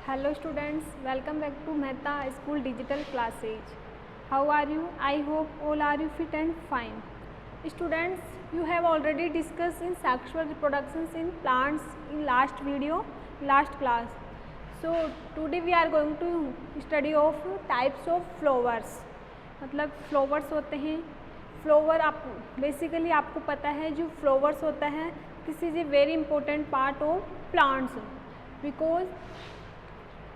Hello students, welcome back to Mehta School Digital Classes. How are you? I hope all are you fit and fine. Students, you have already discussed in sexual reproductions in plants in last video, last class. So today we are going to study of types of flowers. मतलब flowers होते हैं. Flower आप basically आपको पता है जो flowers होता है this is a very important part of plants because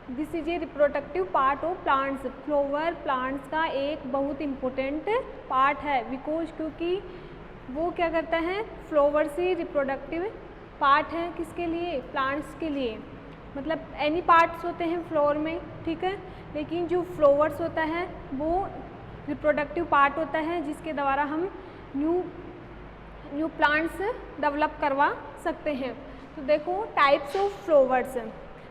this is a reproductive part of plants. Flower plants का एक बहुत इम्पोर्टेंट पार्ट है बिकॉज क्योंकि वो क्या करता है फ्लावर से रिप्रोडक्टिव पार्ट है किसके लिए प्लांट्स के लिए. मतलब एनी पार्ट्स होते हैं फ्लोर में ठीक है लेकिन जो फ्लावर्स होता है वो रिप्रोडक्टिव पार्ट होता है जिसके द्वारा हम न्यू प्लांट्स डेवलप करवा सकते हैं. तो देखो टाइप्स ऑफ फ्लावर्स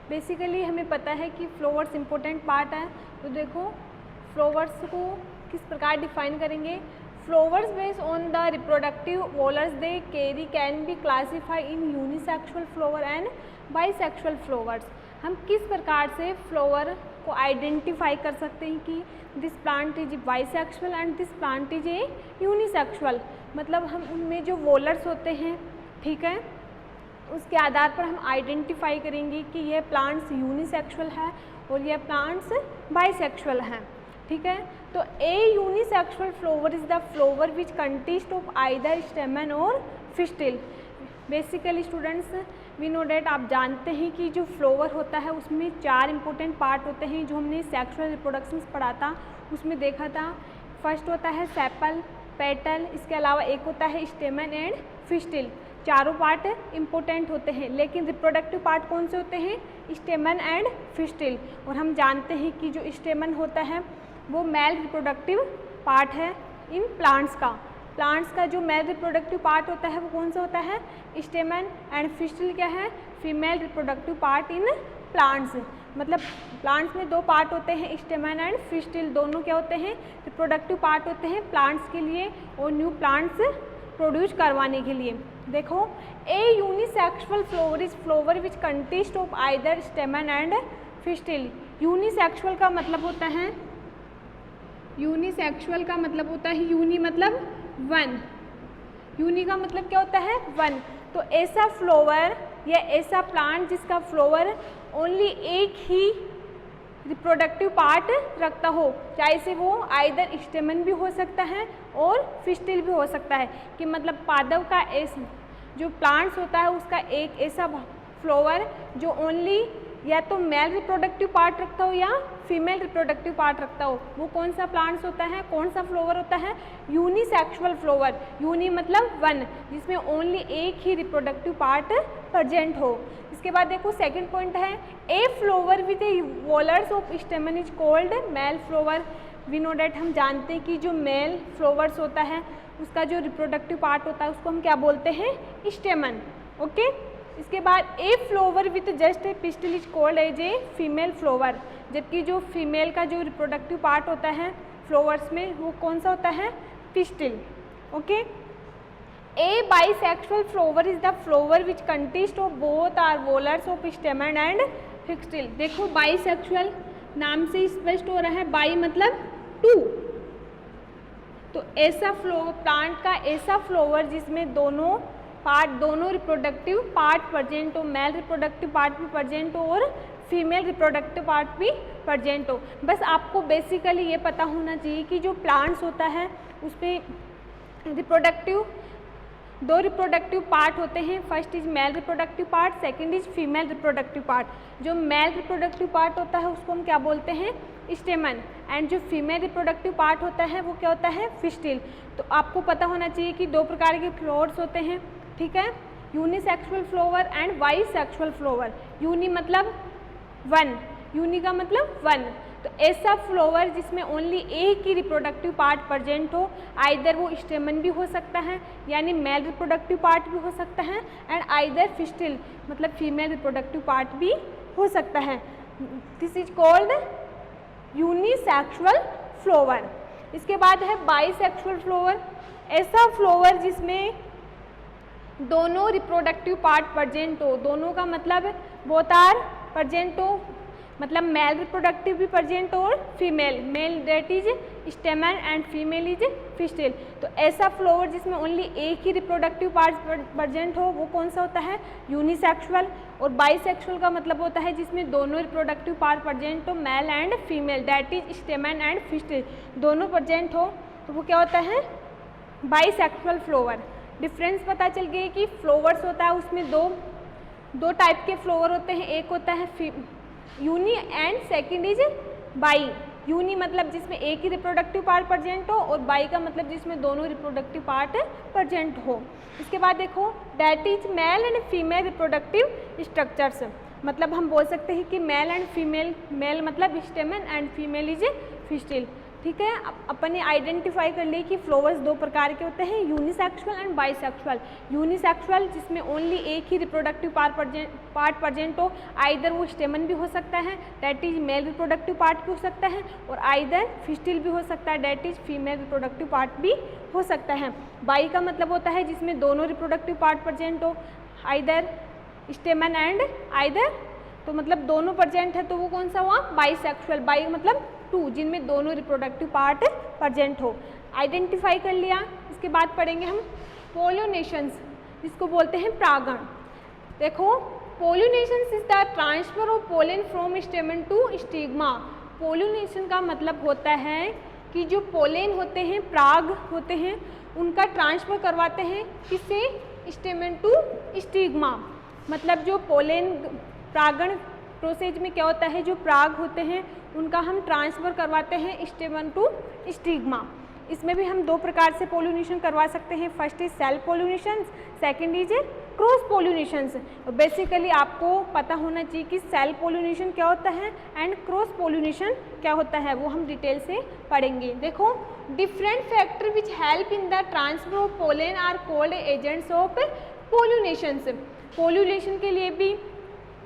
बेसिकली हमें पता है कि फ्लावर्स इम्पोर्टेंट पार्ट है. तो देखो फ्लावर्स को किस प्रकार डिफाइन करेंगे. Flowers based on the reproductive whorls they carry can be classify in unisexual flower and bisexual flowers. हम किस प्रकार से फ्लावर को आइडेंटिफाई कर सकते हैं कि this plant is bisexual and this plant is a unisexual. मतलब हम उनमें जो वॉलर्स होते हैं ठीक है उसके आधार पर हम आइडेंटिफाई करेंगे कि यह प्लांट्स यूनिसेक्सुअल है और यह प्लांट्स बाईसेक्सुअल हैं ठीक है. तो a unisexual flower is the flower which consist of either stamen और pistil. Basically students we know that आप जानते हैं कि जो फ्लावर होता है उसमें 4 इंपॉर्टेंट पार्ट होते हैं जो हमने सेक्सुअल रिप्रोडक्शंस पढ़ा था उसमें देखा था. फर्स्ट होता है सेपल पेटल, इसके अलावा एक होता है स्टेमन एंड फिस्टिल. चारों पार्ट इम्पोर्टेंट होते हैं लेकिन रिप्रोडक्टिव पार्ट कौन से होते हैं स्टेमन एंड फिस्टिल. और हम जानते हैं कि जो स्टेमन होता है वो मेल रिप्रोडक्टिव पार्ट है इन प्लांट्स का. प्लांट्स का जो मेल रिप्रोडक्टिव पार्ट होता है वो कौन सा होता है स्टेमन एंड फिस्टिल क्या है female reproductive part in plants. मतलब प्लांट्स में 2 पार्ट होते हैं स्टेमन एंड फिस्टिल. दोनों क्या होते हैं रिप्रोडक्टिव पार्ट होते हैं प्लांट्स के लिए और न्यू प्लांट्स प्रोड्यूस करवाने के लिए. देखो a unisexual flower is flower which consist of either stamen and pistil. Unisexual का मतलब होता है यूनी मतलब 1. यूनी का मतलब क्या होता है 1. तो ऐसा फ्लावर या ऐसा प्लांट जिसका फ्लावर ओनली एक ही रिप्रोडक्टिव पार्ट रखता हो चाहे से वो आइदर स्टेमन भी हो सकता है और फिस्टिल भी हो सकता है कि मतलब पादप का जो प्लांट्स होता है उसका एक ऐसा फ्लावर जो ओनली या तो मेल रिप्रोडक्टिव पार्ट रखता हो या फीमेल रिप्रोडक्टिव पार्ट रखता हो वो कौन सा प्लांट्स होता है कौन सा फ्लावर होता है यूनिसेक्सुअल फ्लावर. यूनी मतलब 1 जिसमें ओनली एक ही रिप्रोडक्टिव पार्ट प्रेजेंट हो. इसके बाद देखो सेकंड पॉइंट है a flower with a whorls of stamen is called male flower. We know that हम जानते हैं कि जो मेल फ्लावर्स होता है उसका जो रिप्रोडक्टिव पार्ट होता है उसको हम क्या बोलते हैं स्टेमन. ओके. इसके बाद a flower with just a pistil is called as a female flower. जबकि जो फीमेल का जो रिप्रोडक्टिव पार्ट होता है फ्लावर्स में वो कौन सा होता है pistil. Okay. A bisexual flower is the flower which consist of both are whorls of stamen and pistil. देखो बाईसेक्सुअल नाम से स्पष्ट हो रहा है बाई मतलब 2. तो ऐसा प्लांट का ऐसा फ्लावर जिसमें दोनों रिप्रोडक्टिव पार्ट प्रेजेंट हो मेल रिप्रोडक्टिव पार्ट भी प्रेजेंट हो और फीमेल रिप्रोडक्टिव पार्ट भी प्रेजेंट हो. बस आपको बेसिकली ये पता होना चाहिए कि जो प्लांट्स होता है उसमें 2 रिप्रोडक्टिव पार्ट होते हैं. First is male reproductive part second is female reproductive part. जो मेल रिप्रोडक्टिव पार्ट होता है उसको हम क्या बोलते हैं स्टेमन एंड जो फीमेल रिप्रोडक्टिव पार्ट होता है वो क्या होता है फिस्टिल. तो आपको पता होना चाहिए कि 2 प्रकार के फ्लावर्स होते हैं ठीक है unisexual flower and bisexual flower. Uni मतलब 1 यूनी का मतलब 1. तो ऐसा फ्लावर जिसमें ओनली एक ही रिप्रोडक्टिव पार्ट प्रेजेंट हो आइदर वो स्टेमन भी हो सकता है यानी मेल रिप्रोडक्टिव पार्ट भी हो सकता है एंड आइदर फिस्टिल मतलब फीमेल रिप्रोडक्टिव पार्ट भी हो सकता है. This is called unisexual flower. इसके बाद है बाईसेक्सुअल फ्लावर. ऐसा फ्लावर जिसमें दोनों रिप्रोडक्टिव पार्ट प्रेजेंट हो. दोनों का मतलब बोथ आर प्रेजेंट हो मतलब मेल रिप्रोडक्टिव भी प्रेजेंट और female, male that is stamen and female is pistil. तो ऐसा फ्लावर जिसमें ओनली एक ही रिप्रोडक्टिव पार्ट प्रेजेंट हो वो कौन सा होता है, यूनिसेक्सुअल। और बाइसेक्सुअल का मतलब होता है जिसमें दोनों रिप्रोडक्टिव पार्ट प्रेजेंट हो, male and female that is stamen and pistil, दोनों प्रेजेंट हो तो वो क्या होता है, बाइसेक्सुअल फ्लावर। डिफरेंस पता चल गया कि फ्लावर्स होता है उसमें दो टाइप के फ्लावर होते हैं, एक होता है uni and second is bi. Uni मतलब जिसमें एक ही रिप्रोडक्टिव पार्ट प्रेजेंट हो और बाई का मतलब जिसमें दोनों रिप्रोडक्टिव पार्ट प्रेजेंट हो। इसके बाद देखो that is mail and female reproductive structures, मतलब हम बोल सकते हैं कि मेल एंड फीमेल, मेल मतलब स्टेमन एंड फीमेल इज फिस्टिल। ठीक है, अपन ने आइडेंटिफाई कर ली कि फ्लावर्स दो प्रकार के होते हैं, यूनिसेक्सुअल एंड बाइसेक्सुअल। यूनिसेक्सुअल जिसमें ओनली एक ही रिप्रोडक्टिव पार्ट प्रेजेंट हो, आइदर वो स्टेमन भी हो सकता है that is male reproductive part भी हो सकता है, और आइदर फिस्टिल भी हो सकता है that is female reproductive part भी हो सकता है। बाई का मतलब होता है जिसमें दोनों रिप्रोडक्टिव पार्ट प्रेजेंट हो, आइदर स्टेमन एंड आइदर, तो मतलब दोनों प्रेजेंट है तो वो कौन सा हुआ, बाइसेक्सुअल। बाई मतलब टू, जिनमें दोनों रिप्रोडक्टिव पार्ट प्रेजेंट हो। आइडेंटिफाई कर लिया। इसके बाद पढ़ेंगे हम पोलिनेशंस, जिसको बोलते हैं परागण। देखो pollinations is the transfer of pollen from stamen to stigma. Pollination का मतलब होता है कि जो पोलेन होते हैं, पराग होते हैं, उनका ट्रांसफर करवाते हैं किससे, स्टेमन टू स्टिग्मा। मतलब जो पोलेन परागण प्रोसेस में क्या होता है, जो पराग होते हैं उनका हम ट्रांसफ़र करवाते हैं स्टेमन टू स्टिग्मा। इसमें भी हम दो प्रकार से पोलिनेशन करवा सकते हैं, first is self pollination, second is cross pollination. Basically आपको पता होना चाहिए कि सेल्फ पोलिनेशन क्या होता है एंड क्रॉस पोलिनेशन क्या होता है, वो हम डिटेल से पढ़ेंगे। देखो different factor which help in the transfer of pollen are called agents of pollination. Pollination के लिए भी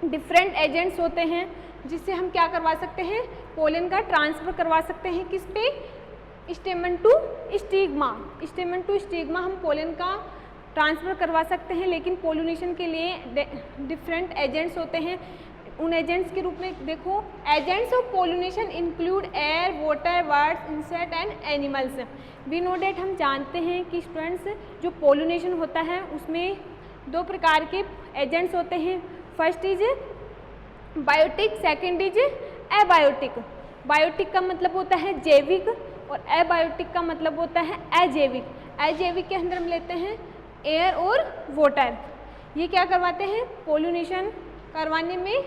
डिफरेंट एजेंट्स होते हैं जिससे हम क्या करवा सकते हैं, पोलन का ट्रांसफ़र करवा सकते हैं किस पे, stamen to stigma. Stamen to stigma हम पोलन का ट्रांसफ़र करवा सकते हैं, लेकिन पोलिनेशन के लिए डिफरेंट एजेंट्स होते हैं। उन एजेंट्स के रूप में देखो, agents of pollination include air, water, birds, insect and animals. We know that हम जानते हैं कि स्टूडेंट्स जो पोलिनेशन होता है उसमें दो प्रकार के एजेंट्स होते हैं, first is biotic, second is abiotic. Biotic का मतलब होता है जैविक और एबायोटिक का मतलब होता है अजैविक। अजैविक के अंदर हम लेते हैं एयर और वाटर। ये क्या करवाते हैं, पोलिनेशन करवाने में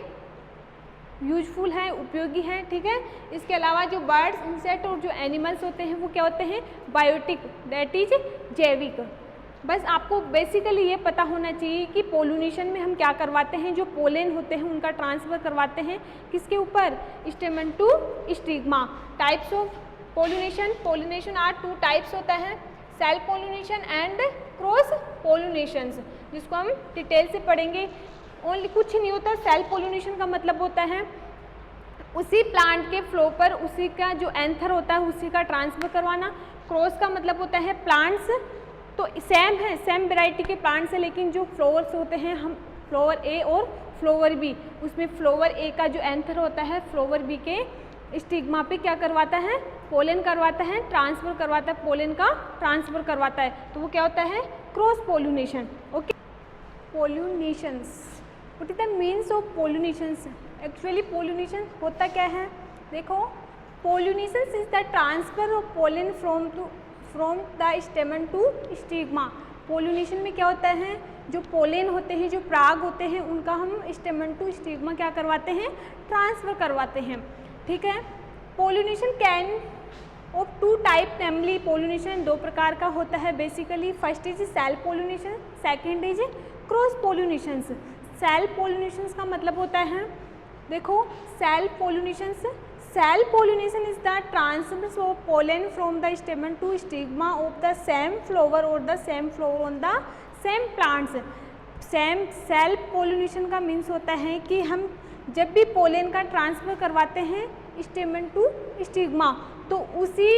यूजफुल है, उपयोगी है। ठीक है, इसके अलावा जो बर्ड्स, इंसेक्ट और जो एनिमल्स होते हैं वो क्या होते हैं, बायोटिक दैट इज जैविक। बस आपको बेसिकली ये पता होना चाहिए कि पोलिनेशन में हम क्या करवाते हैं, जो पोलेन होते हैं उनका ट्रांसफ़र करवाते हैं किसके ऊपर, stamen to stigma. Types of pollination, pollination are two types होता है, self pollination and cross pollination, जिसको हम डिटेल से पढ़ेंगे। ओनली कुछ नहीं होता, सेल्फ पोलिनेशन का मतलब होता है उसी प्लांट के फ्लो पर उसी का जो एंथर होता है उसी का ट्रांसफ़र करवाना। क्रॉस का मतलब होता है प्लांट्स तो सेम है, सेम वेराइटी के प्लांट्स है, लेकिन जो फ्लावर्स होते हैं हम फ्लावर ए और फ्लावर बी, उसमें फ्लावर ए का जो एंथर होता है फ्लावर बी के स्टिग्मा पे क्या करवाता है, पोलन करवाता है, ट्रांसफ़र करवाता है, पोलन का ट्रांसफ़र करवाता है, तो वो क्या होता है, cross pollination. Okay, pollinations, what is the means of pollinations. Actually pollination होता क्या है, देखो pollinations is the transfer of pollen from the stamen to stigma. Pollination में क्या होता है, जो पोलेन होते हैं, जो पराग होते हैं, उनका हम स्टेमन टू स्टिग्मा क्या करवाते हैं, ट्रांसफ़र करवाते हैं। ठीक है, pollination can of two type, namely pollination दो प्रकार का होता है basically. First is self pollination, second is cross pollination. Self pollination का मतलब होता है, देखो self pollination, self pollination is the transfer of pollen from the stamen to stigma of the same flower or the same flower on the same plants। Same self pollination का means होता है कि हम जब भी पोलन का transfer करवाते हैं स्टेमन टू स्टिग्मा, तो उसी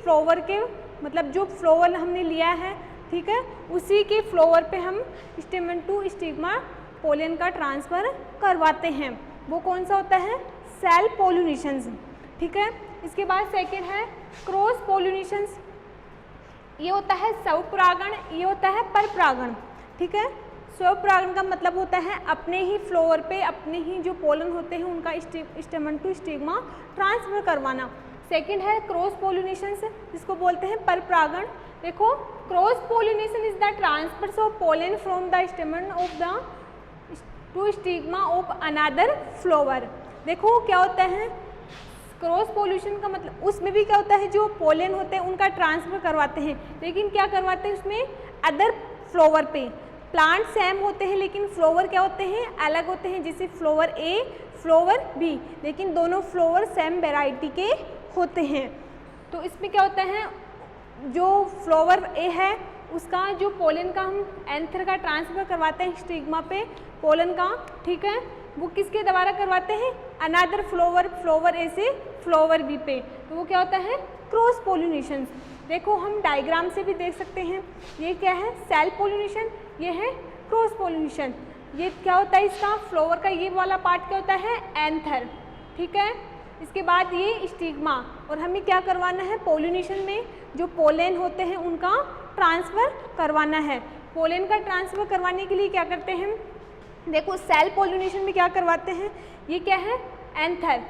फ्लावर के मतलब जो फ्लावर हमने लिया है, ठीक है, उसी के फ्लावर पे हम स्टेमन टू स्टिग्मा पोलन का ट्रांसफ़र करवाते हैं। वो कौन सा होता है, सेल पोलिनेशंस, ठीक है। इसके बाद सेकंड है क्रॉस पोलिनेशंस, ये होता है स्वपरागण, ये होता है परपरागण, ठीक है। स्वपरागण का मतलब होता है अपने ही फ्लोवर पे अपने ही जो पोलन होते हैं उनका स्टेमन टू स्टिग्मा ट्रांसफर करवाना। सेकंड है क्रॉस पोलिनेशंस, जिसको बोलते हैं परपरागण। देखो, cross pollination is the transfer of pollen from the स्टेमन of the two stigma of another flower. देखो क्या होता है क्रॉस पोल्यूशन का मतलब, उसमें भी क्या होता है जो पोलन होते हैं उनका ट्रांसफर करवाते हैं, लेकिन क्या करवाते हैं उसमें अदर फ्लोवर पे। प्लांट सेम होते हैं लेकिन फ्लोवर क्या होते हैं अलग होते हैं, जैसे फ्लोवर ए फ्लोवर बी, लेकिन दोनों फ्लोवर सेम वेराइटी के होते हैं। तो इसमें क्या होता है जो फ्लोवर ए है उसका जो पोलन का हम एंथर का ट्रांसफर करवाते हैं स्टिग्मा पे पोलन का, ठीक है, वो किसके द्वारा करवाते हैं अनदर फ्लोवर ए से फ्लोवर बी पे, तो वो क्या होता है क्रॉस पोलिनेशन। देखो हम डायग्राम से भी देख सकते हैं, ये क्या है सेल पोलिनेशन, ये है क्रॉस पोलिनेशन। ये क्या होता है इसका फ्लोवर का ये वाला पार्ट क्या होता है एंथर, ठीक है। इसके बाद ये स्टिग्मा, और हमें क्या करवाना है पोलिनेशन में जो पोलन होते हैं उनका ट्रांसफ़र करवाना है। पोलन का ट्रांसफ़र करवाने के लिए क्या करते हैं, देखो सेल पोलिनेशन में क्या करवाते हैं, ये क्या है एंथर,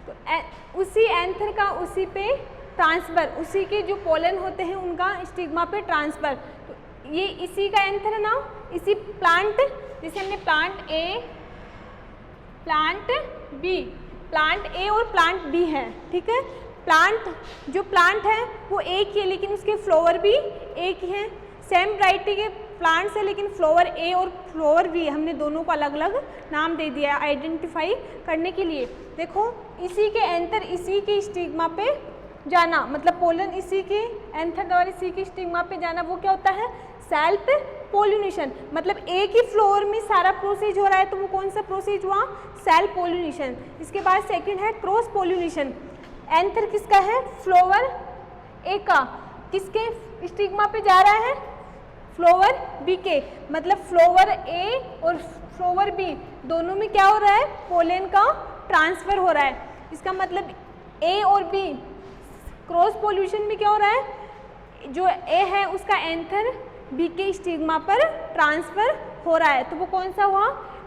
तो उसी एंथर का उसी पे ट्रांसफ़र, उसी के जो पोलन होते हैं उनका स्टिग्मा पे ट्रांसफ़र। तो ये इसी का एंथर है ना, इसी प्लांट, जैसे हमने plant A plant B, plant A और प्लांट बी है, ठीक है। जो प्लांट है वो एक ही है लेकिन उसके फ्लोवर भी एक ही है, सेम वैरायटी के प्लांट्स है लेकिन फ्लोवर ए और फ्लोवर बी हमने दोनों को अलग अलग नाम दे दिया आइडेंटिफाई करने के लिए। देखो इसी के एंथर इसी के स्टिग्मा पे जाना, मतलब पोलन इसी के एंथर द्वारा इसी के स्टिग्मा पे जाना, वो क्या होता है सेल्फ पोलिनेशन। मतलब एक ही फ्लोवर में सारा प्रोसेस हो रहा है तो वो कौन सा प्रोसेस हुआ सेल पोलिनेशन। इसके बाद सेकंड है क्रॉस पोलिनेशन। एंथर किसका है फ्लोवर ए का, किसके स्टिग्मा पे जा रहा है फ्लोवर बी के, मतलब फ्लोवर ए और फ्लोवर बी दोनों में क्या हो रहा है पोलन का ट्रांसफ़र हो रहा है। इसका मतलब ए और बी क्रॉस पोल्यूशन में क्या हो रहा है, जो ए है उसका एंथर बी के स्टिग्मा पर ट्रांसफ़र हो रहा है, तो वो कौन सा हुआ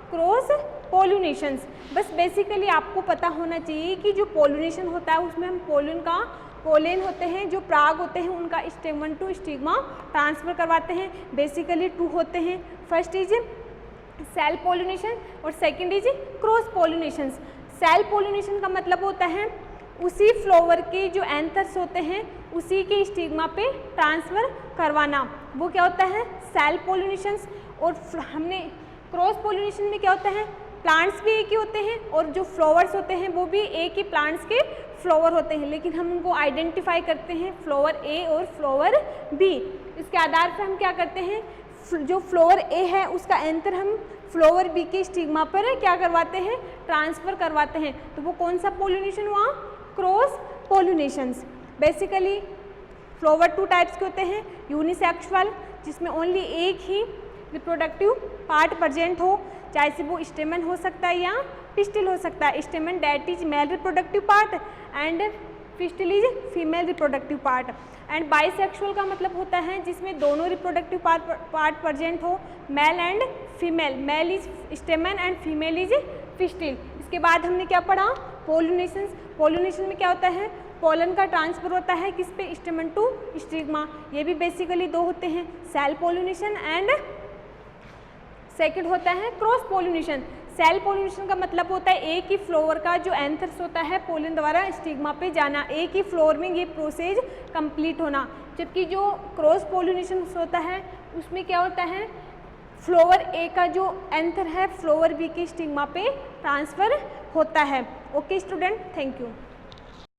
क्रॉस पोलिनेशंस। बस बेसिकली आपको पता होना चाहिए कि जो पोलिनेशन होता है उसमें हम पोलन होते हैं जो पराग होते हैं उनका स्टेमन टू स्टिग्मा ट्रांसफ़र करवाते हैं। बेसिकली 2 होते हैं, फर्स्ट इज सेल पोलिनेशन और second is cross pollination. Self pollination का मतलब होता है उसी फ्लोवर के जो एंथर्स होते हैं उसी के स्टिग्मा पे ट्रांसफ़र करवाना, वो क्या होता है सेल पोलिनेशन। और हमने क्रॉस पोलिनेशन में क्या होता है प्लांट्स भी एक ही होते हैं और जो फ्लावर्स होते हैं वो भी एक ही प्लांट्स के फ्लावर होते हैं, लेकिन हम उनको आइडेंटिफाई करते हैं फ्लावर ए और फ्लावर बी। इसके आधार पर हम क्या करते हैं जो फ्लावर ए है उसका एंथर हम फ्लावर बी के स्टिग्मा पर क्या करवाते हैं ट्रांसफ़र करवाते हैं, तो वो कौन सा पोलिनेशन हुआ क्रॉस पोलिनेशंस। बेसिकली फ्लावर 2 टाइप्स के होते हैं, यूनिसेक्सुअल जिसमें ओनली एक ही रिप्रोडक्टिव पार्ट प्रेजेंट हो, चाहे से वो स्टेमन हो सकता है या पिस्टिल हो सकता है। Stamen that is male reproductive part and pistil is female reproductive part. And bisexual का मतलब होता है जिसमें दोनों रिप्रोडक्टिव पार्ट प्रेजेंट हो, male and female, male is stamen and female is pistil. इसके बाद हमने क्या पढ़ा पोलिनेशन। पोलिनेशन में क्या होता है पोलन का ट्रांसफर होता है किस पे स्टेमन टू स्टिग्मा। ये भी बेसिकली 2 होते हैं, सेल पोलिनेशन एंड सेकंड होता है क्रॉस पोलिनेशन। सेल पोलिनेशन का मतलब होता है एक ही फ्लोवर का जो एंथर्स होता है पोलन द्वारा स्टिग्मा पे जाना, एक ही फ्लोर में ये प्रोसेस कंप्लीट होना। जबकि जो क्रॉस पोलिनेशन होता है उसमें क्या होता है फ्लोवर ए का जो एंथर है फ्लोवर बी के स्टिग्मा पे ट्रांसफ़र होता है। Okay student, thank you.